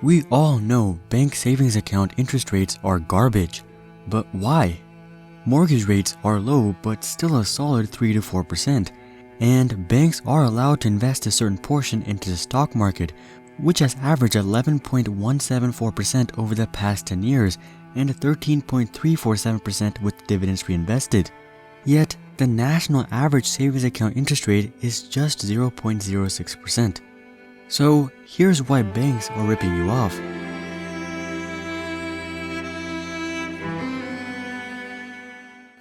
We all know bank savings account interest rates are garbage, but why? Mortgage rates are low but still a solid 3 to 4%, and banks are allowed to invest a certain portion into the stock market, which has averaged 11.174% over the past 10 years and 13.347% with dividends reinvested. Yet, the national average savings account interest rate is just 0.06%. So, here's why banks are ripping you off.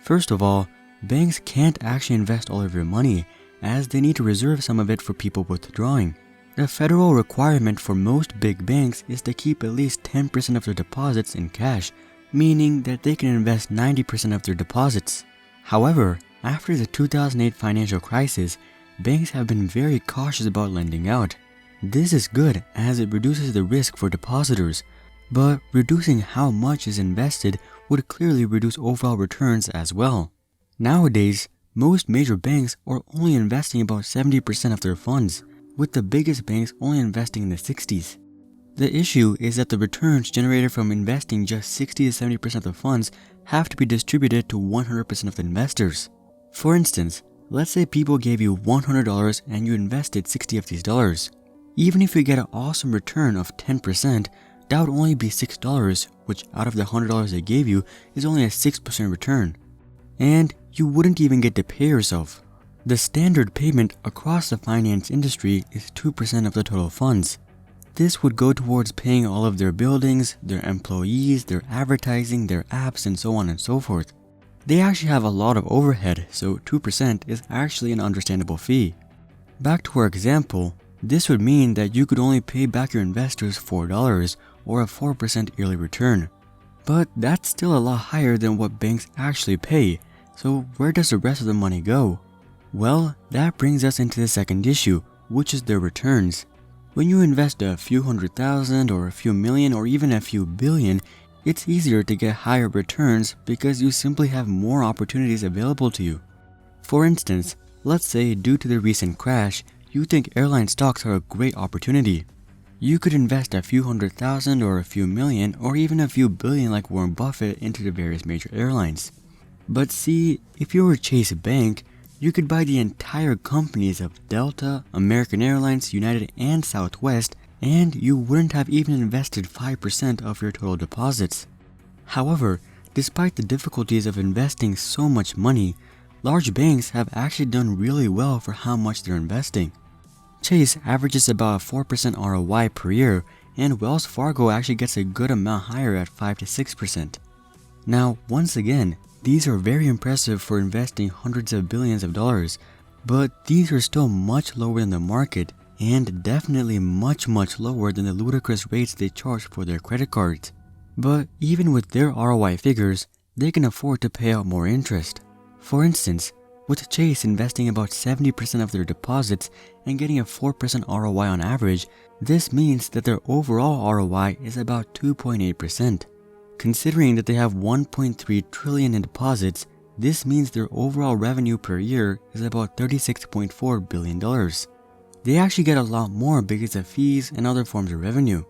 First of all, banks can't actually invest all of your money, as they need to reserve some of it for people withdrawing. The federal requirement for most big banks is to keep at least 10% of their deposits in cash, meaning that they can invest 90% of their deposits. However, after the 2008 financial crisis, banks have been very cautious about lending out. This is good as it reduces the risk for depositors, but reducing how much is invested would clearly reduce overall returns as well. Nowadays, most major banks are only investing about 70% of their funds, with the biggest banks only investing in the 60s. The issue is that the returns generated from investing just 60 to 70% of the funds have to be distributed to 100% of the investors. For instance, let's say people gave you $100 and you invested 60 of these dollars. Even if you get an awesome return of 10%, that would only be $6, which out of the $100 they gave you is only a 6% return. And you wouldn't even get to pay yourself. The standard payment across the finance industry is 2% of the total funds. This would go towards paying all of their buildings, their employees, their advertising, their apps, and so on and so forth. They actually have a lot of overhead, so 2% is actually an understandable fee. Back to our example, this would mean that you could only pay back your investors $4 or a 4% yearly return. But that's still a lot higher than what banks actually pay, so where does the rest of the money go? Well, that brings us into the second issue, which is their returns. When you invest a few $100,000 or a few million or even a few billion, it's easier to get higher returns because you simply have more opportunities available to you. For instance, let's say due to the recent crash, you think airline stocks are a great opportunity. You could invest a few $100,000 or a few million or even a few billion like Warren Buffett into the various major airlines. But see, if you were Chase Bank, you could buy the entire companies of Delta, American Airlines, United, and Southwest, and you wouldn't have even invested 5% of your total deposits. However, despite the difficulties of investing so much money, large banks have actually done really well for how much they're investing. Chase averages about a 4% ROI per year, and Wells Fargo actually gets a good amount higher at 5 to 6%. Now, once again, these are very impressive for investing hundreds of billions of dollars, but these are still much lower than the market and definitely much lower than the ludicrous rates they charge for their credit cards. But even with their ROI figures, they can afford to pay out more interest. For instance, with Chase investing about 70% of their deposits and getting a 4% ROI on average, this means that their overall ROI is about 2.8%. Considering that they have $1.3 trillion in deposits, this means their overall revenue per year is about $36.4 billion. They actually get a lot more because of fees and other forms of revenue.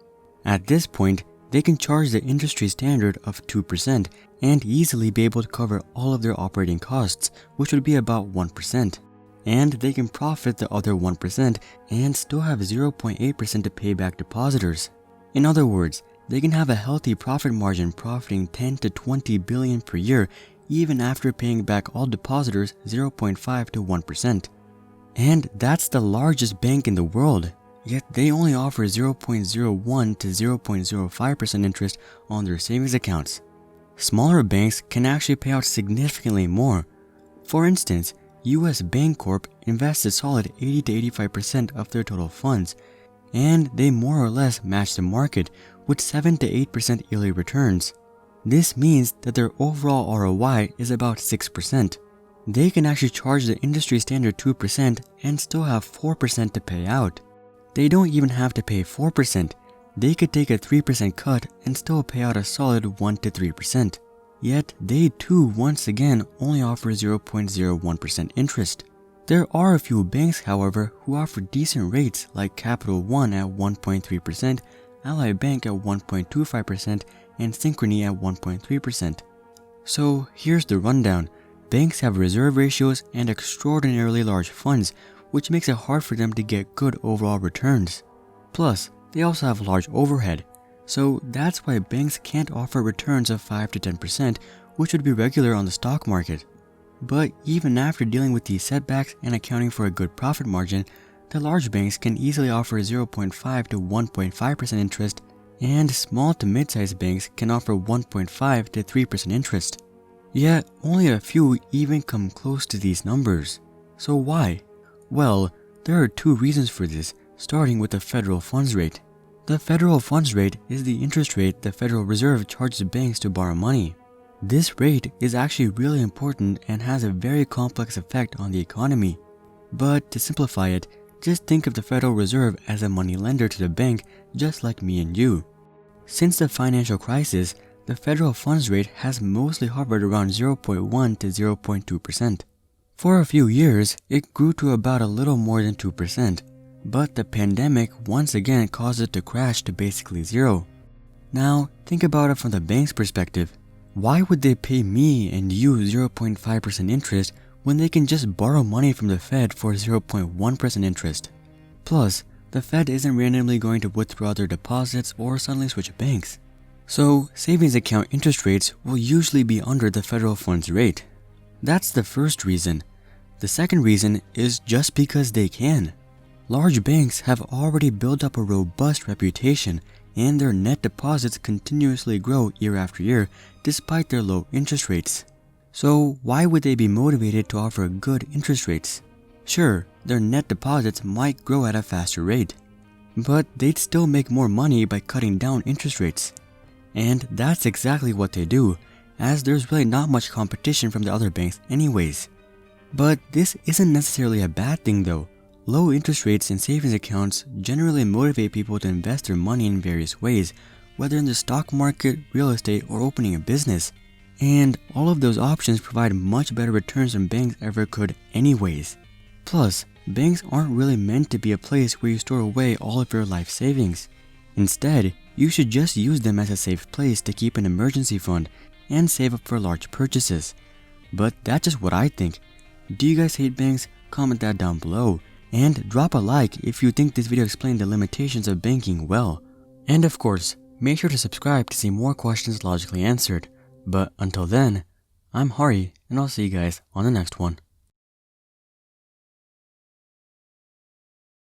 At this point, they can charge the industry standard of 2% and easily be able to cover all of their operating costs, which would be about 1%. And they can profit the other 1% and still have 0.8% to pay back depositors. In other words, they can have a healthy profit margin profiting 10 to 20 billion per year even after paying back all depositors 0.5 to 1%. And that's the largest bank in the world, yet they only offer 0.01 to 0.05% interest on their savings accounts. Smaller banks can actually pay out significantly more. For instance, US Bancorp invests a solid 80 to 85% of their total funds, and they more or less match the market with 7 to 8% yearly returns. This means that their overall ROI is about 6%. They can actually charge the industry standard 2% and still have 4% to pay out. They don't even have to pay 4%. They could take a 3% cut and still pay out a solid 1 to 3%. Yet they too once again only offer 0.01% interest. There are a few banks, however, who offer decent rates like Capital One at 1.3%, Ally Bank at 1.25%, and Synchrony at 1.3%. So here's the rundown. Banks have reserve ratios and extraordinarily large funds, which makes it hard for them to get good overall returns. Plus, they also have large overhead. So that's why banks can't offer returns of 5 to 10%, which would be regular on the stock market. But even after dealing with these setbacks and accounting for a good profit margin, the large banks can easily offer 0.5 to 1.5% interest, and small to mid-sized banks can offer 1.5 to 3% interest. Yet, only a few even come close to these numbers. So why? Well, there are two reasons for this, starting with the federal funds rate. The federal funds rate is the interest rate the Federal Reserve charges banks to borrow money. This rate is actually really important and has a very complex effect on the economy. But to simplify it, just think of the Federal Reserve as a money lender to the bank, just like me and you. Since the financial crisis, the federal funds rate has mostly hovered around 0.1 to 0.2%. For a few years, it grew to about a little more than 2%, but the pandemic once again caused it to crash to basically zero. Now, think about it from the bank's perspective. Why would they pay me and you 0.5% interest when they can just borrow money from the Fed for 0.1% interest? Plus, the Fed isn't randomly going to withdraw their deposits or suddenly switch banks. So, savings account interest rates will usually be under the federal funds rate. That's the first reason. The second reason is just because they can. Large banks have already built up a robust reputation, and their net deposits continuously grow year after year despite their low interest rates. So why would they be motivated to offer good interest rates? Sure, their net deposits might grow at a faster rate, but they'd still make more money by cutting down interest rates. And that's exactly what they do, as there's really not much competition from the other banks anyways. But this isn't necessarily a bad thing though. Low interest rates in savings accounts generally motivate people to invest their money in various ways, whether in the stock market, real estate, or opening a business. And all of those options provide much better returns than banks ever could anyways. Plus, banks aren't really meant to be a place where you store away all of your life savings. Instead, you should just use them as a safe place to keep an emergency fund and save up for large purchases. But that's just what I think. Do you guys hate banks? Comment that down below. And drop a like if you think this video explained the limitations of banking well. And of course, make sure to subscribe to see more questions logically answered. But until then, I'm Hari, and I'll see you guys on the next one.